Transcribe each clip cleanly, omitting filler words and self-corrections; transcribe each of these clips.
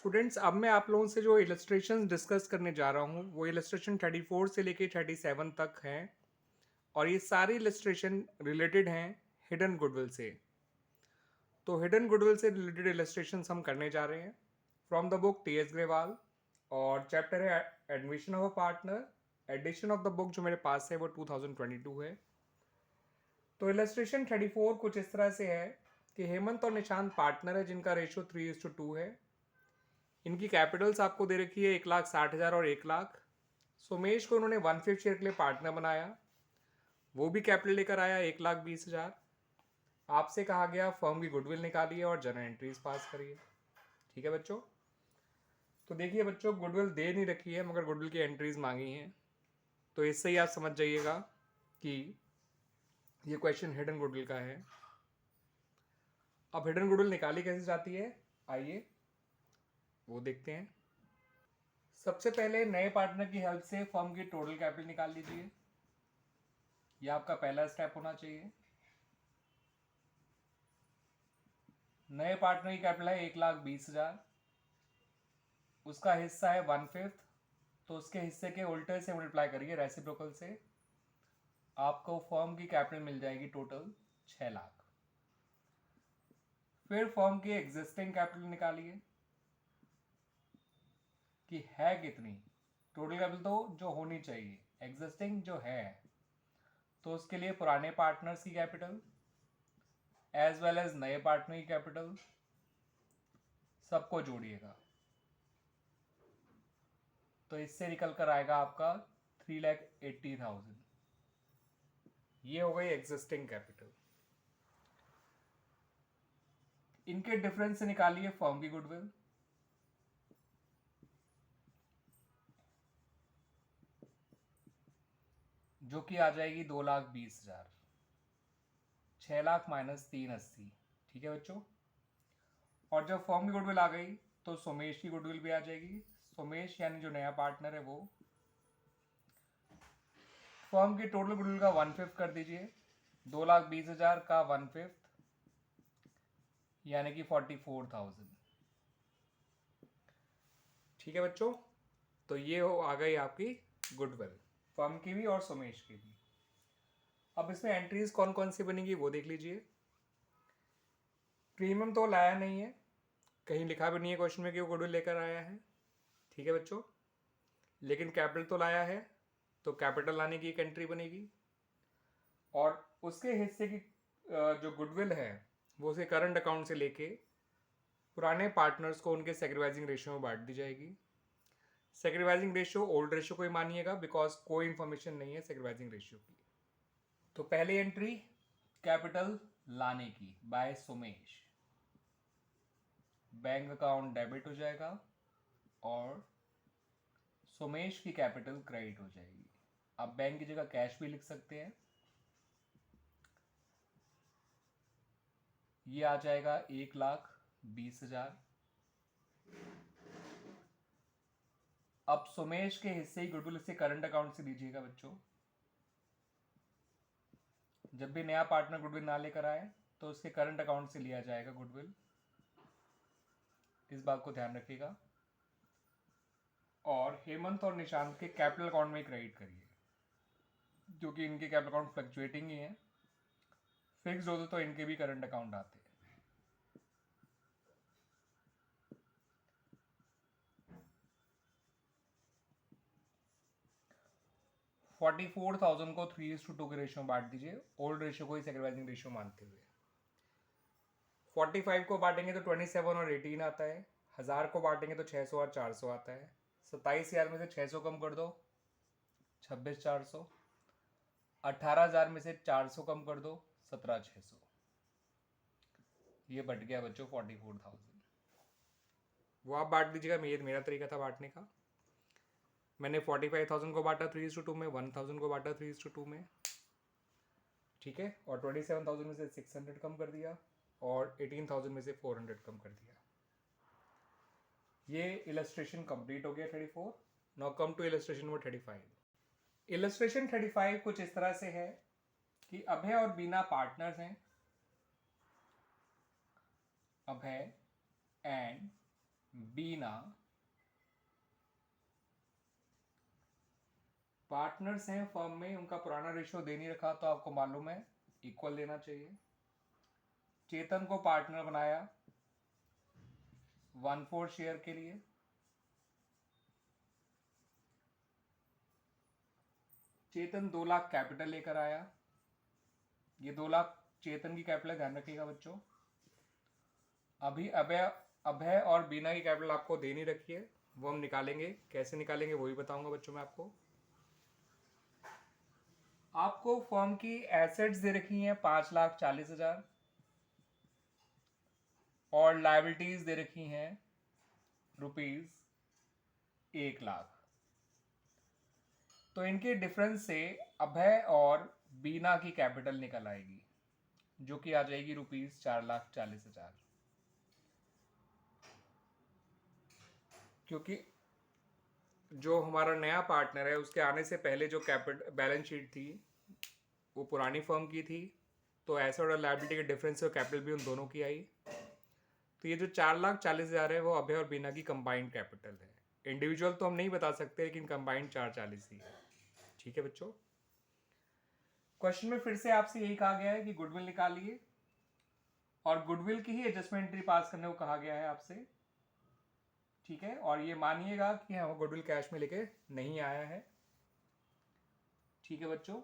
Students, अब मैं आप लोगों से जो इलस्ट्रेशंस डिस्कस करने जा रहा हूँ वो इलस्ट्रेशन 34 से लेके 37 तक हैं। और ये सारी इलस्ट्रेशन रिलेटेड हैं हिडन गुडविल से। तो हिडन गुडविल से रिलेटेड इलस्ट्रेशंस हम करने जा रहे हैं from the book T S. Grewal. और चैप्टर है admission of a partner. Edition of the book जो मेरे पास है वो 2022 है। तो इलस्ट्रेशन 34 कुछ इस तरह से है कि हेमंत और निशांत पार्टनर है जिनका रेशियो 3:2 है। इनकी कैपिटल्स आपको दे रखी है 1,60,000 और 1,00,000। सोमेश को उन्होंने 1/5 शेयर के लिए पार्टनर बनाया, वो भी कैपिटल लेकर आया 1,20,000। आपसे कहा गया फर्म की गुडविल निकालिए और जर्नल एंट्रीज पास करिए। ठीक है बच्चों, तो देखिए बच्चों, गुडविल दे नहीं रखी है मगर गुडविल की एंट्रीज मांगी हैं। तो इससे ही आप समझ जाइएगा कि ये क्वेश्चन हिडन गुडविल का है। अब हिडन गुडविल निकाली कैसे जाती है, आइए वो देखते हैं। सबसे पहले नए पार्टनर की हेल्प से फर्म की टोटल कैपिटल निकाल लीजिए। यह आपका पहला स्टेप होना चाहिए। नए पार्टनर की कैपिटल है 1,20,000, उसका हिस्सा है 1/5, तो उसके हिस्से के उल्टे से मल्टीप्लाई करिए रेसिप्रोकल से, आपको फर्म की कैपिटल मिल जाएगी टोटल 6,00,000। फिर फर्म की एग्जिस्टिंग कैपिटल निकालिए कि है कितनी। टोटल कैपिटल तो जो होनी चाहिए, एग्जिस्टिंग जो है, तो उसके लिए पुराने पार्टनर्स की कैपिटल एज वेल एज नए पार्टनर की कैपिटल सबको जोड़िएगा। तो इससे निकल कर आएगा आपका 3,80,000। ये हो गई एग्जिस्टिंग कैपिटल। इनके डिफरेंस से निकालिए फर्म की गुडविल। जो कि आ जाएगी 2,20,000। 6,00,000 माइनस 380। ठीक है बच्चों, और जब फर्म की गुडविल आ गई तो सोमेश की गुडविल भी आ जाएगी। सोमेश यानी जो नया पार्टनर है वो, फर्म की टोटल गुडविल का 1/5 कर दीजिए। 2,20,000 का 1/5 यानी कि 44,000। ठीक है बच्चों, तो ये हो आ गई आपकी गुडविल, फर्म की भी और सोमेश की भी। अब इसमें एंट्रीज कौन कौन सी बनेगी वो देख लीजिए। प्रीमियम तो लाया नहीं है, कहीं लिखा भी नहीं है क्वेश्चन में कि वो गुडविल लेकर आया है। ठीक है बच्चों, लेकिन कैपिटल तो लाया है, तो कैपिटल लाने की एक एंट्री बनेगी। और उसके हिस्से की जो गुडविल है वो उसे करंट अकाउंट से लेके पुराने पार्टनर्स को उनके सेक्रीफाइसिंग रेशियो में बांट दी जाएगी। सेक्रीफाइसिंग रेशियो ओल्ड रेशियो को ही मानिएगा बिकॉज कोई इंफॉर्मेशन नहीं है सेक्रीफाइसिंग रेशियो की। तो पहली एंट्री कैपिटल लाने की by Somesh, bank account debit हो जाएगा और सोमेश की कैपिटल क्रेडिट हो जाएगी। आप बैंक की जगह कैश भी लिख सकते हैं। ये आ जाएगा 1,20,000। अब सोमेश के हिस्से ही गुडविल इसे करंट अकाउंट से दीजिएगा बच्चों। जब भी नया पार्टनर गुडविल ना लेकर आए तो उसके करंट अकाउंट से लिया जाएगा गुडविल, इस बात को ध्यान रखिएगा। और हेमंत और निशांत के कैपिटल अकाउंट में क्रेडिट करिए, जो कि इनके कैपिटल अकाउंट फ्लक्चुएटिंग ही है। फिक्स्ड होते तो इनके भी करंट अकाउंट आते। 44,000 को 3:2 के रेशियो में बांट दीजिए, ओल्ड रेशियो को ही सेक्रीफाइसिंग रेशियो मानते हुए। 45 को बांटेंगे तो 27 और 18 आता है। 1000 को बांटेंगे तो 600 और 400 आता है। 27,000 में से 600 कम कर दो, 26,400। 18,000 में से 400 कम कर दो, 17,600। ये बट गया बच्चों 44,000। वो आप बांट दीजिएगा, मेरा तरीका था बांटने का। मैंने 45,000 को बांटा 3:2 में, 1,000 को बांटा 3:2 में। ठीक है, और 27,000 में से 600 कम कर दिया और 18,000 में से 400 कम कर दिया। ये इलस्ट्रेशन कंप्लीट हो गया 34। Now come to illustration number 35। Illustration 35 कुछ इस तरह से है कि अभय और बीना पार्टनर्स हैं। अभय एंड बीना पार्टनर्स हैं फर्म में, उनका पुराना रेशियो दे नहीं रखा तो आपको मालूम है इक्वल लेना चाहिए। चेतन को पार्टनर बनाया 1/4 शेयर के लिए। चेतन 2 लाख कैपिटल लेकर आया। ये 2 लाख चेतन की कैपिटल, ध्यान रखिएगा बच्चों। अभी अभय और बीना की कैपिटल आपको दे नहीं रखी है, वो हम निकालेंगे। कैसे निकालेंगे वो भी बताऊंगा बच्चों मैं आपको। आपको फर्म की एसेट्स दे रखी हैं 5,40,000 और लायबिलिटीज दे रखी हैं ₹1,00,000। तो इनके डिफरेंस से अभय और बीना की कैपिटल निकल आएगी, जो कि आ जाएगी ₹4,40,000। क्योंकि जो हमारा नया पार्टनर है उसके आने से पहले जो कैपिटल बैलेंस शीट थी वो पुरानी फर्म की थी, तो एसेट और लायबिलिटी के डिफरेंस से कैपिटल भी उन दोनों की आई। तो ये जो 4,40,000 है वो अभय और बीना की कंबाइंड कैपिटल है। इंडिविजुअल तो हम नहीं बता सकते, लेकिन कंबाइंड 4,40 ही है। ठीक है बच्चों। क्वेश्चन में फिर से आपसे यही कहा गया है कि गुडविल निकालिए, और गुडविल की ही एडजस्टमेंट एंट्री पास करने को कहा गया है आपसे। ठीक है, और ये मानिएगा कि हाँ गुडविल कैश में लेके नहीं आया है। ठीक है बच्चों,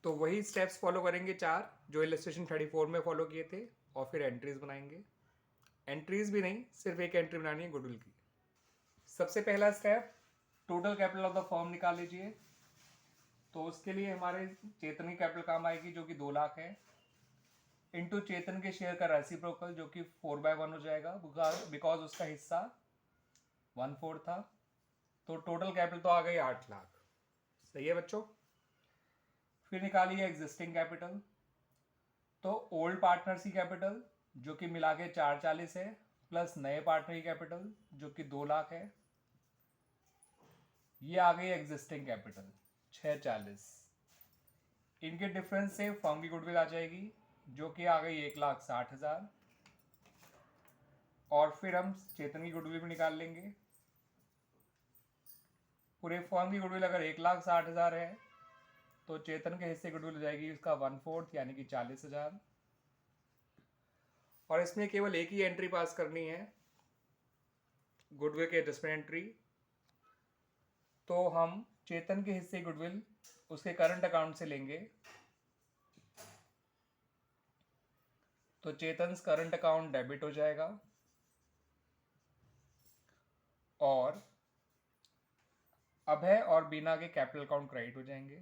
तो वही स्टेप्स फॉलो करेंगे 4 जो इलस्ट्रेशन 34 में फॉलो किए थे, और फिर एंट्रीज बनाएंगे। एंट्रीज भी नहीं, सिर्फ एक एंट्री बनानी है गुडविल की। सबसे पहला step, total capital of the firm निकाल लीजिए। तो उसके लिए हमारे चेतन की कैपिटल काम आएगी जो कि 2 लाख है, इनटू चेतन के शेयर का रेसिप्रोकल जो कि 4/1 हो जाएगा, बिकॉज उसका हिस्सा 1/4 था। तो टोटल कैपिटल तो आ गई 8 लाख। सही है बच्चों। फिर निकालिए एग्जिस्टिंग कैपिटल। तो ओल्ड पार्टनर्स की कैपिटल जो कि मिला के 440 है, प्लस नए पार्टनर की कैपिटल जो कि 2 लाख है, ये आ गई एग्जिस्टिंग कैपिटल 640। इनके डिफरेंस से फर्म की गुडविल आ जाएगी जो कि आ गई 1,60,000। और फिर हम चेतन की गुडविल भी निकाल लेंगे। पूरे फर्म की गुडविल अगर 1,60,000 है तो चेतन के हिस्से गुडविल हो जाएगी उसका 1/4 यानी कि 40,000। और इसमें केवल एक ही एंट्री पास करनी है, गुडविल के एडजस्टमेंट एंट्री। तो हम चेतन के हिस्से गुडविल उसके करंट अकाउंट से लेंगे। तो चेतन करंट अकाउंट डेबिट हो जाएगा, और अभय और बीना के कैपिटल अकाउंट क्रेडिट हो जाएंगे।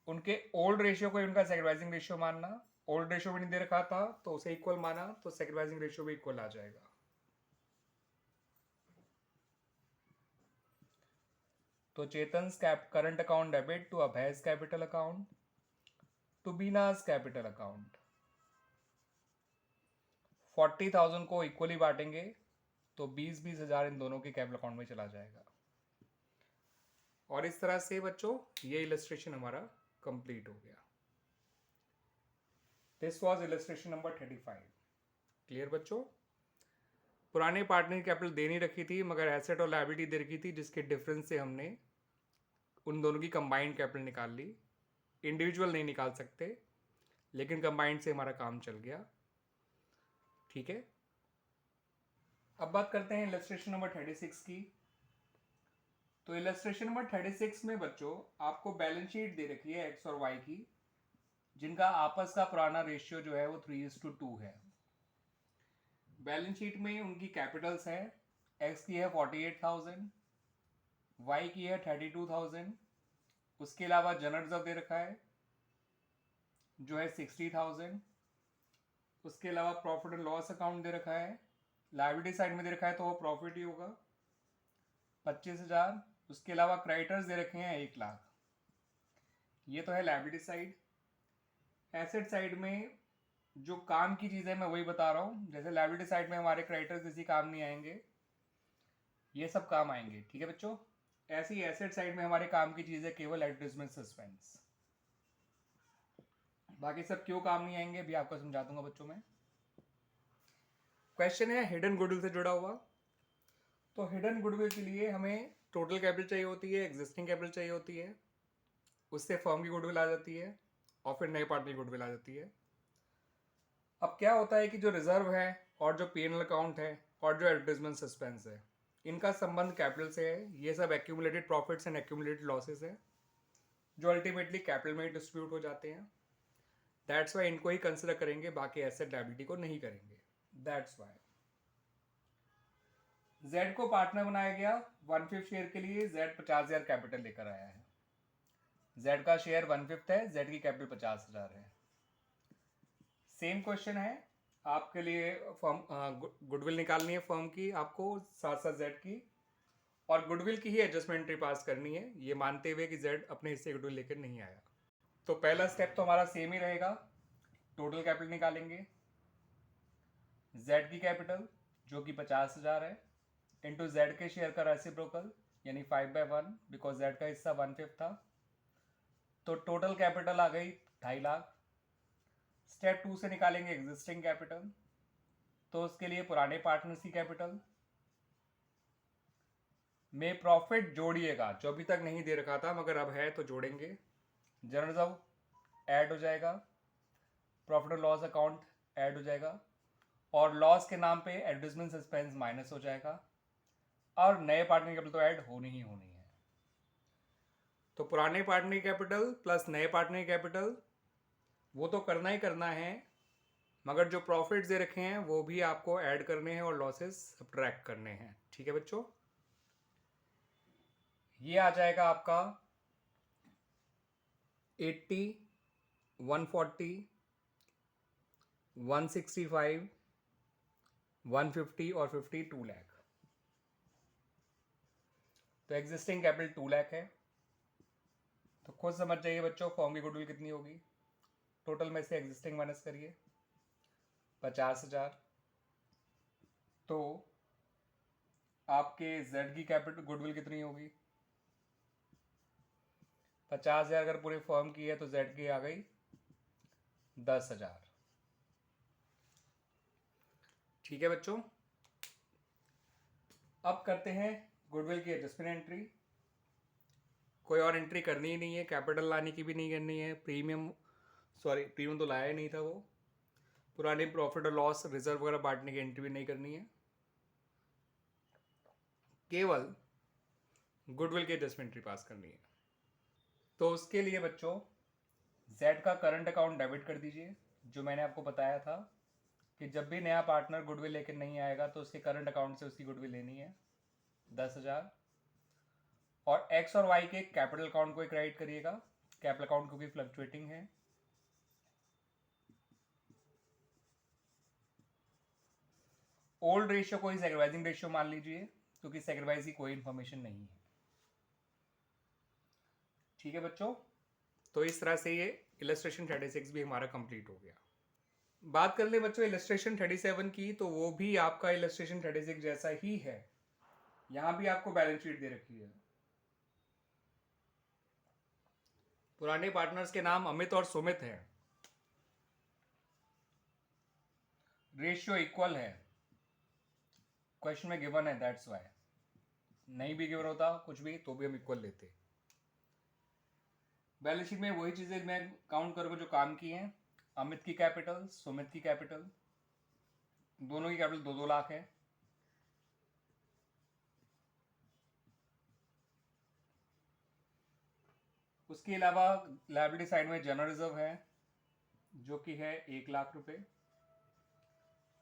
उनके ओल्ड रेशियो को उनका सेक्रीफाइसिंग रेशियो मानना, ओल्ड रेशियो भी नहीं दे रखा था तो उसे इक्वल माना, तो सेक्रीफाइसिंग रेशियो भी इक्वल आ जाएगा। तो Chetan current account debit to Abhay's capital account to Bina's capital account. 40,000 को इक्वली बांटेंगे तो 20,000 इन दोनों के कैपिटल अकाउंट में चला जाएगा। और इस तरह से बच्चों ये इलस्ट्रेशन हमारा कंप्लीट हो गया। This was illustration number 35। Clear बच्चों। पुराने पार्टनर की कैपिटल दे नहीं रखी थी, मगर एसेट और लायबिलिटी दे रखी थी, जिसके डिफरेंस से हमने उन दोनों की कंबाइंड कैपिटल निकाल ली। इंडिविजुअल नहीं निकाल सकते, लेकिन कंबाइंड से हमारा काम चल गया। ठीक है, अब बात करते हैं इलस्ट्रेशन नंबर 36 की। तो इलस्ट्रेशन नंबर 36 में बच्चों आपको बैलेंस शीट दे रखी है एक्स और वाई की, जिनका आपस का पुराना रेशियो जो है वो 3:2 है। बैलेंस शीट में उनकी कैपिटल्स है, एक्स की है 48,000, वाई की है 32,000। उसके अलावा जनरल रिजर्व दे रखा है जो है 60,000। उसके अलावा प्रॉफिट एंड लॉस अकाउंट दे रखा है, लायबिलिटी साइड में दे रखा है तो वो प्रॉफिट ही होगा 25,000। उसके अलावा क्रेडिटर्स दे रखे हैं 1 लाख। ये तो है लायबिलिटी साइड। एसेट साइड में जो काम की चीज़ है मैं वही बता रहा हूँ। जैसे लायबिलिटी साइड में हमारे क्रेडिटर्स किसी काम नहीं आएंगे, ये सब काम आएंगे। ठीक है बच्चों। ऐसे ही एसेट साइड में हमारे काम की चीज़ है केवल एडवर्टाइजमेंट सस्पेंस। बाकी सब क्यों काम नहीं आएंगे भी आपको समझा दूंगा बच्चों में। क्वेश्चन है हिडन गुडविल से जुड़ा हुआ। तो हिडन गुडविल के लिए हमें टोटल कैपिटल चाहिए होती है, एग्जिस्टिंग कैपिटल चाहिए होती है, उससे फर्म की गुडविल आ जाती है और फिर नए पार्टनर की गुडविल आ जाती है। अब क्या होता है कि जो रिजर्व है और जो P&L अकाउंट है और जो एडवर्टाइजमेंट सस्पेंस है, इनका संबंध कैपिटल से है। ये सब accumulated profits and accumulated losses है जो अल्टीमेटली कैपिटल में डिस्ट्रीब्यूट हो जाते हैं। दैट्स वाई इनको ही कंसिडर करेंगे, बाकी एसेट लायबिलिटी को नहीं करेंगे। दैट्स वाई जेड को पार्टनर बनाया गया 1/5 शेयर के लिए। जेड 50,000 कैपिटल लेकर आया है। जेड का शेयर 1/5 है, जेड की कैपिटल 50,000 है। सेम क्वेश्चन है आपके लिए। फर्म गुडविल निकालनी है फर्म की आपको, साथ साथ जेड की, और गुडविल की ही एडजस्टमेंट एंट्री पास करनी है, ये मानते हुए कि जेड अपने हिस्से गुडविल लेकर नहीं आया। तो पहला स्टेप तो हमारा सेम ही रहेगा। टोटल कैपिटल निकालेंगे, जेड की कैपिटल जो कि 50,000 है, इंटू जेड के शेयर का रेसिप्रोकल यानी 5/1, बिकॉज जेड का हिस्सा 1/5 था। तो टोटल कैपिटल आ गई 2.5 लाख। स्टेप 2 से निकालेंगे एग्जिस्टिंग कैपिटल। तो उसके लिए पुराने पार्टनर्स की कैपिटल में प्रॉफिट जोड़िएगा, जो अभी तक नहीं दे रखा था मगर अब है तो जोड़ेंगे। जनरल रिजर्व ऐड हो जाएगा, प्रॉफिट और लॉस अकाउंट ऐड हो जाएगा, और लॉस के नाम पे एडवर्टाइजमेंट सस्पेंस माइनस हो जाएगा, और नए पार्टनर कैपिटल तो ऐड होनी ही होनी है। तो पुराने पार्टनर कैपिटल प्लस नए पार्टनर कैपिटल वो तो करना ही करना है, मगर जो प्रॉफिट्स दे रखे हैं वो भी आपको ऐड करने हैं और लॉसेस सब्ट्रैक्ट करने हैं। ठीक है बच्चों, ये आ जाएगा आपका 80, 140, 165, 150 और 50 2 लाख। तो एग्जिस्टिंग कैपिटल 2 लाख है। तो खुद समझ जाइए बच्चों फर्म की गुडविल कितनी होगी। टोटल में से एग्जिस्टिंग माइनस करिए 50,000। तो आपके जेड की कैपिटल गुडविल कितनी होगी? 50,000 अगर पूरे फर्म की है तो जेड की आ गई 10,000। ठीक है बच्चों, अब करते हैं गुडविल की एडजस्टमेंट एंट्री। कोई और एंट्री करनी ही नहीं है, कैपिटल लाने की भी नहीं करनी है, प्रीमियम तो लाया ही नहीं था वो, पुरानी प्रॉफिट और लॉस रिजर्व वगैरह बांटने की एंट्री भी नहीं करनी है, केवल गुडविल की एडजस्टमेंट एंट्री पास करनी है। तो उसके लिए बच्चों जेड का करंट अकाउंट डेबिट कर दीजिए, जो मैंने आपको बताया था कि जब भी नया पार्टनर गुडविल लेकर नहीं आएगा तो उसके करंट अकाउंट से उसकी गुडविल लेनी है 10,000। और एक्स और वाई के कैपिटल अकाउंट को क्रेडिट करिएगा, कैपिटल अकाउंट क्योंकि फ्लक्चुएटिंग है। ओल्ड रेशियो को ही सैक्रिफाइसिंग रेशियो मान लीजिए, क्योंकि सैक्रिफाइस की कोई इंफॉर्मेशन नहीं है। ठीक है बच्चों, तो इस तरह से ये इलस्ट्रेशन 36 भी हमारा कंप्लीट हो गया। बात कर ले बच्चों इलस्ट्रेशन 37 की, तो वो भी आपका इलस्ट्रेशन 36 जैसा ही है। यहां भी आपको बैलेंस शीट दे रखी है। पुराने पार्टनर्स के नाम अमित और सुमित है, रेशियो इक्वल है, क्वेश्चन में गिवन है, दैट्स वाई। नहीं भी गिवन होता कुछ भी तो भी हम इक्वल लेते। बैलेंस शीट में वही चीजें मैं काउंट करूंगा जो काम की हैं। अमित की कैपिटल, सुमित की कैपिटल, दोनों की कैपिटल 2-2 लाख है। उसके अलावा लायबिलिटी साइड में जनरल रिजर्व है जो कि है 1 लाख रुपए।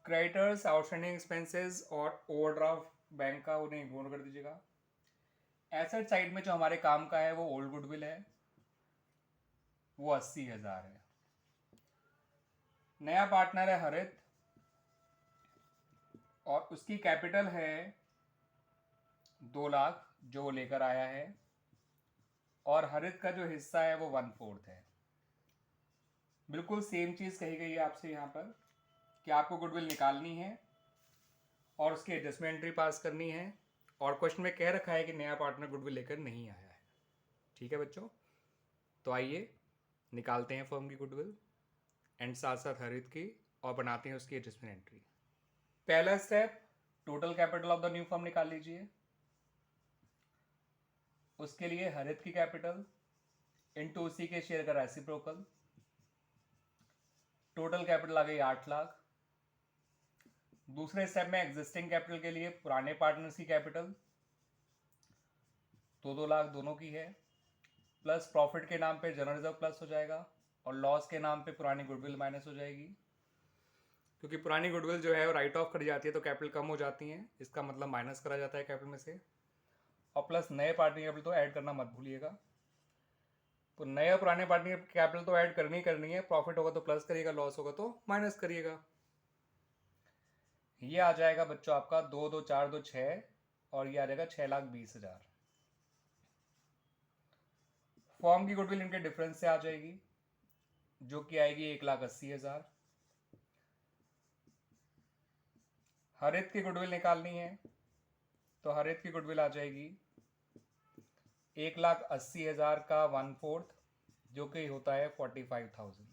क्रेडिटर्स, आउटस्टैंडिंग एक्सपेंसेस और ओवरड्राफ्ट बैंक का उन्हें इग्नोर कर दीजिएगा। एसेट साइड में जो हमारे काम का है वो ओल्ड गुडविल है, वो 80,000 है। नया पार्टनर है हरित और उसकी कैपिटल है 2 लाख जो वो लेकर आया है, और हरित का जो हिस्सा है वो 1/4 है। बिल्कुल सेम चीज कही गई है आपसे यहाँ पर कि आपको गुडविल निकालनी है और उसकी एडजस्टमेंट एंट्री पास करनी है, और क्वेश्चन में कह रखा है कि नया पार्टनर गुडविल लेकर नहीं आया है। ठीक है बच्चों, तो आइए निकालते हैं फर्म की गुडविल एंड साथ साथ हरित की, और बनाते हैं उसकी एडजस्टमेंट एंट्री। पहला step, total capital of the new firm निकाल लीजिए। उसके लिए हरित की कैपिटल इनटू उसी के शेयर का रेसिप्रोकल, टोटल कैपिटल आ गई 8 लाख। दूसरे स्टेप में एग्जिस्टिंग कैपिटल के लिए पुराने पार्टनर्स की कैपिटल 2-2 लाख दोनों की है, प्लस प्रॉफिट के नाम पे जनरल रिजर्व प्लस हो जाएगा और लॉस के नाम पे पुरानी गुडविल माइनस हो जाएगी, क्योंकि पुरानी गुडविल जो है वो राइट ऑफ करी जाती है तो कैपिटल कम हो जाती है, इसका मतलब माइनस करा जाता है कैपिटल में से। और प्लस नए पार्टनर कैपिटल तो ऐड करना मत भूलिएगा। तो नए पुराने पार्टनर कैपिटल तो ऐड करनी है, प्रॉफिट होगा तो प्लस करिएगा, लॉस होगा तो माइनस करिएगा। ये आ जाएगा बच्चों आपका 2-2-4-2-6 और ये आ जाएगा 6,20,000। फॉर्म की गुडविल इनके डिफरेंस से आ जाएगी जो कि आएगी 1,80,000। हरित की गुडविल निकालनी है तो हरित की गुडविल आ जाएगी 1,80,000 का 1/4 जो कि होता है 45,000।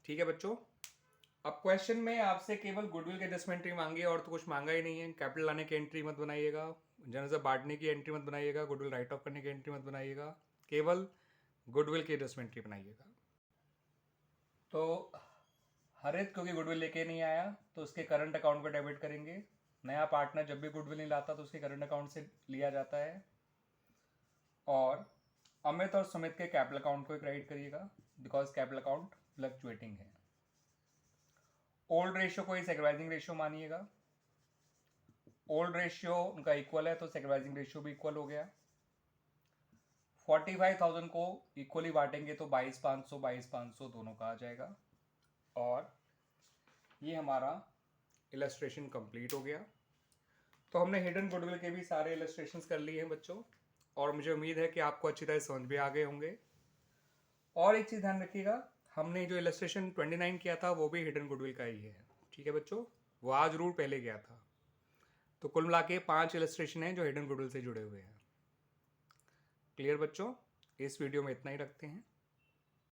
ठीक है बच्चों, अब क्वेश्चन में आपसे केवल गुडविल की एडजस्टमेंट एंट्री मांगी है और तो कुछ मांगा ही नहीं है। कैपिटल लाने की एंट्री मत बनाइएगा, जनरल से बांटने की एंट्री मत बनाइएगा, गुडविल राइट ऑफ करने की एंट्री मत बनाइएगा, केवल गुडविल की एडजस्टमेंट एंट्री बनाइएगा। तो हरित क्योंकि गुडविल लेके नहीं आया तो उसके करंट अकाउंट को डेबिट करेंगे। नया पार्टनर जब भी गुडविल नहीं लाता तो उसके करंट अकाउंट से लिया जाता है। और अमित और सुमित के कैपिटल अकाउंट को क्रेडिट करिएगा बिकॉज कैपिटल अकाउंट फ्लक्चुएटिंग है। ओल्ड रेशियो को ही सेक्रेटाइजिंग रेशियो मानिएगा। ओल्ड रेशियो उनका इक्वल है तो सेक्रेटाइजिंग रेशियो भी इक्वल हो गया। 45,000 को इक्वली बांटेंगे तो 22,500 दोनों का आ जाएगा। और ये हमारा इलस्ट्रेशन कंप्लीट हो गया। तो हमने हिडन गुडविल के भी सारे इलस्ट्रेशंस कर लिए हैं बच्चों, और मुझे उम्मीद है कि आपको अच्छी तरह समझ भी आ गए होंगे। और एक चीज़ ध्यान रखिएगा, हमने जो इलस्ट्रेशन 29 किया था वो भी हिडन गुडविल का ही है। ठीक है बच्चों, वो आज रूल पहले गया था। तो कुल मिला के 5 इलस्ट्रेशन हैं जो हिडन गुडविल से जुड़े हुए हैं। क्लियर बच्चों, इस वीडियो में इतना ही रखते हैं।